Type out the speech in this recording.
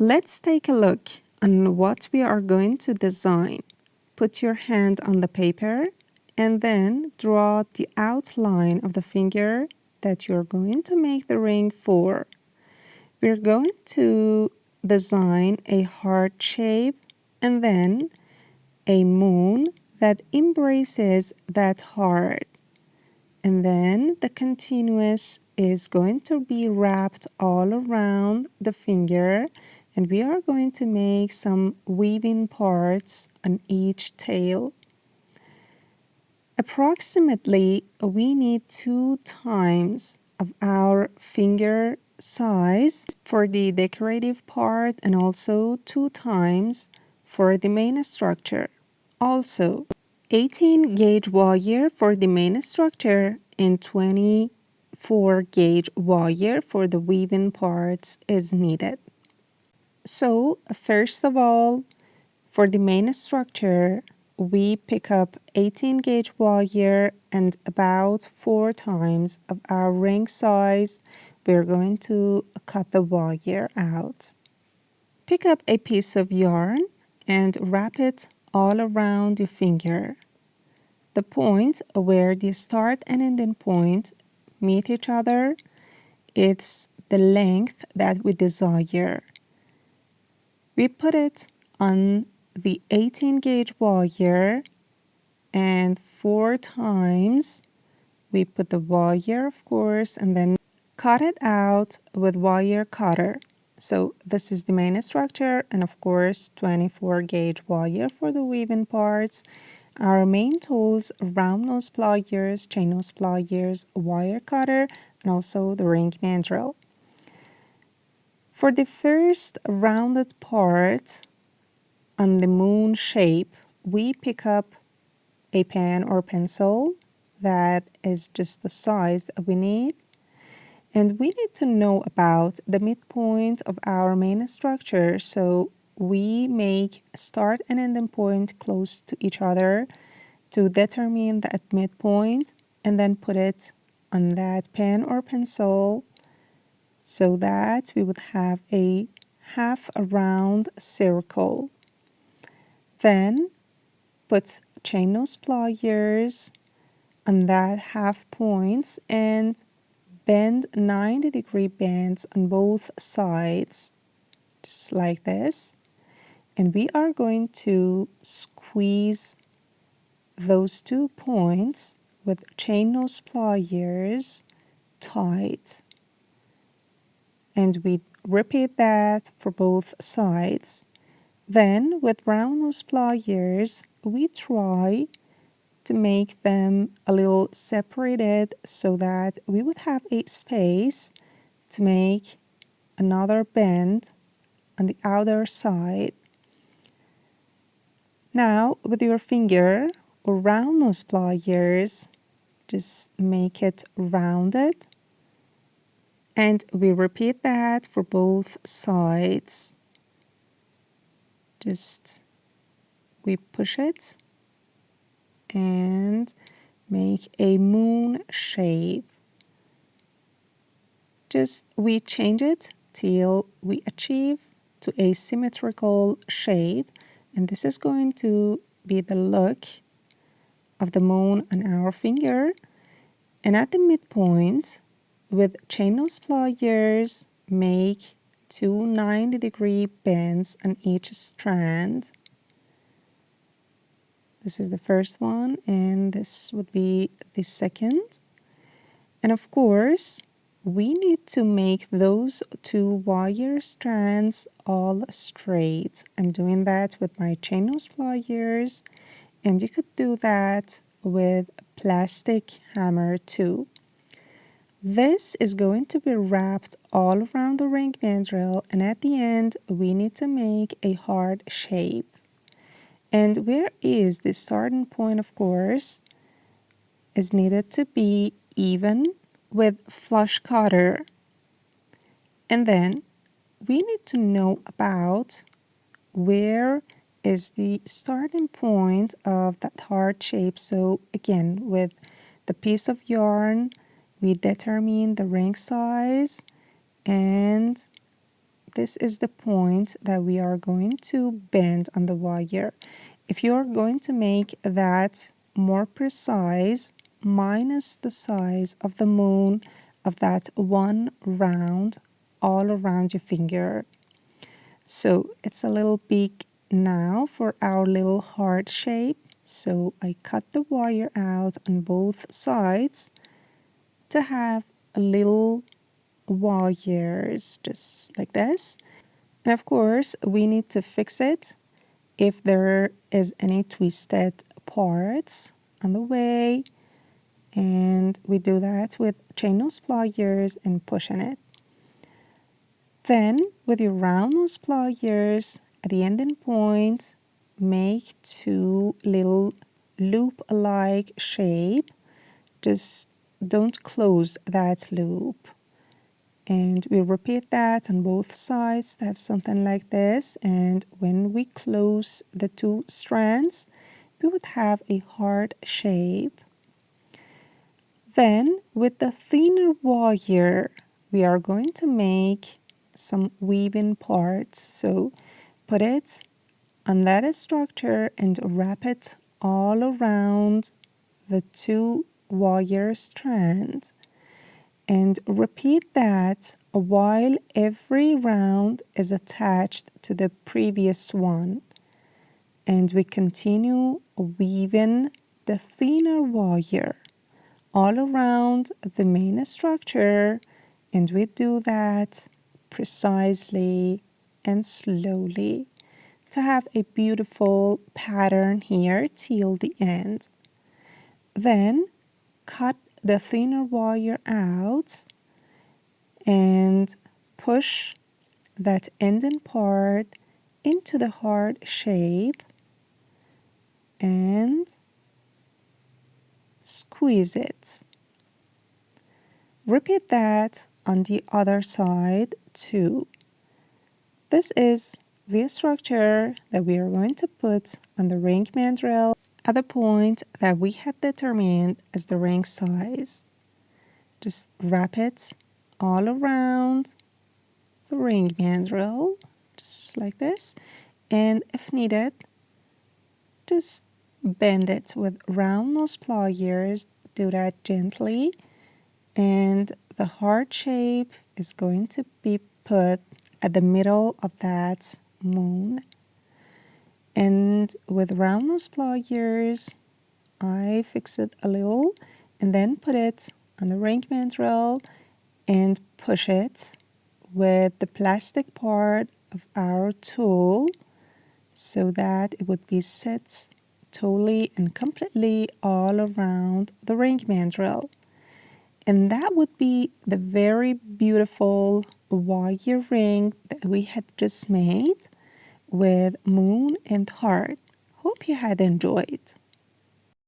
Let's take a look on what we are going to design. Put your hand on the paper and then draw the outline of the finger that you're going to make the ring for. We're going to design a heart shape and then a moon that embraces that heart. And then the continuous is going to be wrapped all around the finger, and we are going to make some weaving parts on each tail. Approximately, we need 2 times of our finger size for the decorative part and also 2 times for the main structure. Also, 18 gauge wire for the main structure and 24 gauge wire for the weaving parts is needed. So, first of all, for the main structure, we pick up 18 gauge wire and about 4 times of our ring size. We're going to cut the wire out. Pick up a piece of yarn and wrap it all around your finger. The point where the start and ending point meet each other, it's the length that we desire. We put it on the 18 gauge wire and 4 times we put the wire, of course, and then cut it out with wire cutter. So this is the main structure and of course 24 gauge wire for the weaving parts. Our main tools, round nose pliers, chain nose pliers, wire cutter, and also the ring mandrel. For the first rounded part on the moon shape, we pick up a pen or pencil that is just the size that we need. And we need to know about the midpoint of our main structure, so we make a start and ending point close to each other to determine that midpoint and then put it on that pen or pencil so that we would have a half a round circle. Then put chain nose pliers on that half points and bend 90-degree bends on both sides, just like this. And we are going to squeeze those 2 points with chain nose pliers tight. And we repeat that for both sides. Then with round nose pliers, we try to make them a little separated so that we would have a space to make another bend on the outer side. Now with your finger or round nose pliers, just make it rounded, and we repeat that for both sides. Just we push it and make a moon shape. Just we change it till we achieve to a symmetrical shape, and this is going to be the look of the moon on our finger. And at the midpoint, with chain nose pliers, make 2 90-degree bends on each strand. This is the first one, and this would be the second. And of course, we need to make those 2 wire strands all straight. I'm doing that with my chain nose pliers, and you could do that with plastic hammer too. This is going to be wrapped all around the ring mandrel, and at the end, we need to make a heart shape. And where is the starting point, of course, is needed to be even with flush cutter. And then we need to know about where is the starting point of that heart shape. So again, with the piece of yarn, we determine the ring size and this is the point that we are going to bend on the wire. If you're going to make that more precise, minus the size of the moon of that one round all around your finger. So it's a little big now for our little heart shape. So I cut the wire out on both sides to have a little wires just like this. And of course, we need to fix it if there is any twisted parts on the way. And we do that with chain nose pliers and pushing it. Then with your round nose pliers at the ending point, make two little loop-like shape. Just don't close that loop. And we repeat that on both sides to have something like this. And when we close the two strands, we would have a heart shape. Then with the thinner wire, we are going to make some weaving parts. So put it on that structure and wrap it all around the two wire strands. And repeat that while every round is attached to the previous one. And we continue weaving the thinner wire all around the main structure, and we do that precisely and slowly to have a beautiful pattern here till the end. Then cut the thinner wire out and push that ending part into the heart shape and squeeze it. Repeat that on the other side too. This is the structure that we are going to put on the ring mandrel at the point that we have determined as the ring size. Just wrap it all around the ring mandrel, just like this. And if needed, just bend it with round nose pliers. Do that gently. And the heart shape is going to be put at the middle of that moon. And with round nose pliers, I fix it a little and then put it on the ring mandrel and push it with the plastic part of our tool so that it would be set totally and completely all around the ring mandrel. And that would be the very beautiful wire ring that we had just made with moon and heart. Hope you had enjoyed.